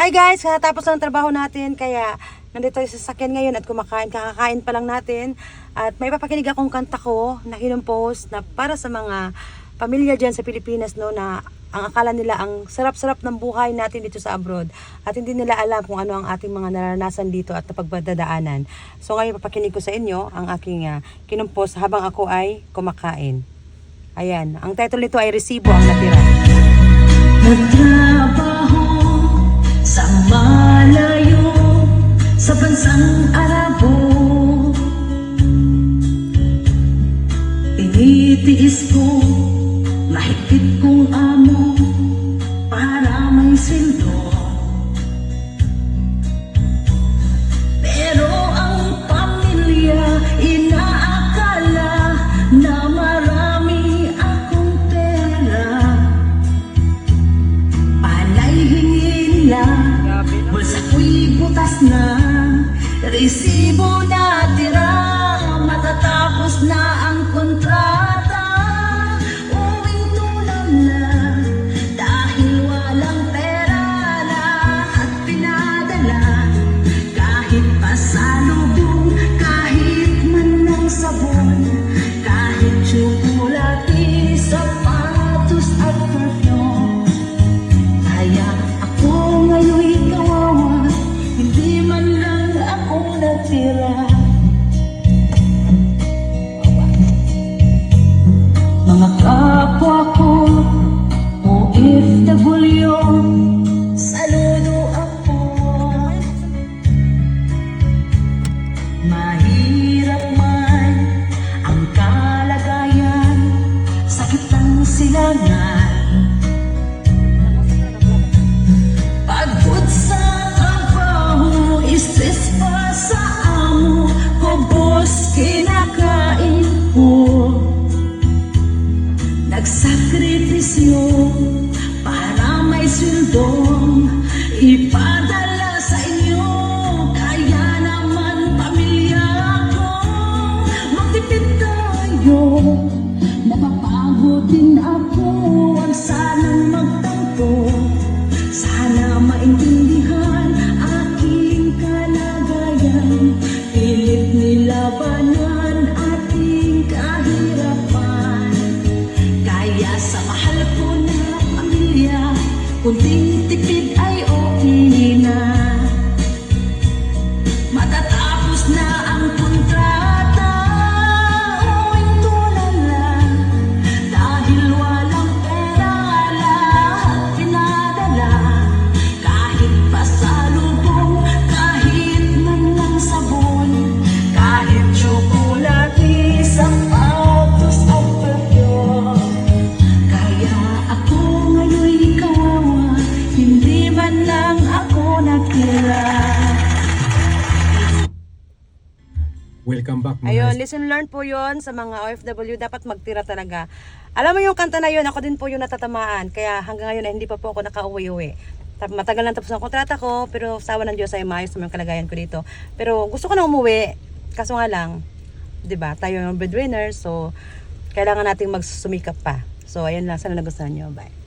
Hi guys, katapos ng trabaho natin kaya nandito tayo sa sasakyan ngayon at kakakain pa lang natin. At may papakinig akong kanta ko na kinumpos na para sa mga pamilya dyan sa Pilipinas, no, na ang akala nila ang sarap-sarap ng buhay natin dito sa abroad at hindi nila alam kung ano ang ating mga naranasan dito at napagdadaanan. So ngayon papakinig ko sa inyo ang aking kinumpos habang ako ay kumakain. Ayan, ang title nito ay Resibo ang Natira. Nagtrabaho sa malayo sa bansang Arabo, tinitiis ko mahigpit kong amo para may sweldo. Pero ang pamilya inaakala na marami akong pera. Panay hingin lang, bulsa ko'y butas na, resibo na tira, matatapos na ang kontrata. Uwing tulang na, dahil walang pera na at pinadala. Kahit pasalubong, kahit man ng sabon, kahit tsokolate, sapatos at perfume. Kaya ako ngayon'y kawawa, hindi man lang ako natira. Mga kapwa ko, OFW, saludo ako. Mahirap man ang kalagayan, sakit ang silangan. Pagod sa trabaho, stress pa sa amo ko, boss, kinakain ko. Nagsakripisyo para may suldong ipadala sa inyo. Kaya naman pamilya ko, magtipid tayo. Napapagod din ako, wag sanang magtampo. Sana maintindihan aking kalagayan. Pilit nilabanan ating kahirapan. Kaya sa mahal ko na pamilya, kunting tipid ay okay na. Matatapos na ang kontrata, uwing tulala, dahil walang pera, lahat pinadala. Kahit pasalubong, kahit man lang sabon, kahit tsokolate, sapatos at perfume. Kaya ako ngayon'y kawawa, hindi man lang ako natira. Welcome back mga Ayun, listen learn po yon sa mga OFW, dapat magtira talaga. Alam mo yung kanta na yun, ako din po yung natatamaan. Kaya hanggang ngayon ay hindi pa po ako nakauwi-uwi. Matagal na tapos ang kontrata ko, pero sawa ng Diyos ay maayos naman yung kalagayan ko dito. Pero gusto ko na umuwi, kaso nga lang, 'di ba? Tayo yung breadwinner, so kailangan nating magsumikap pa. So ayun lang, sana nagustuhan nyo. Bye.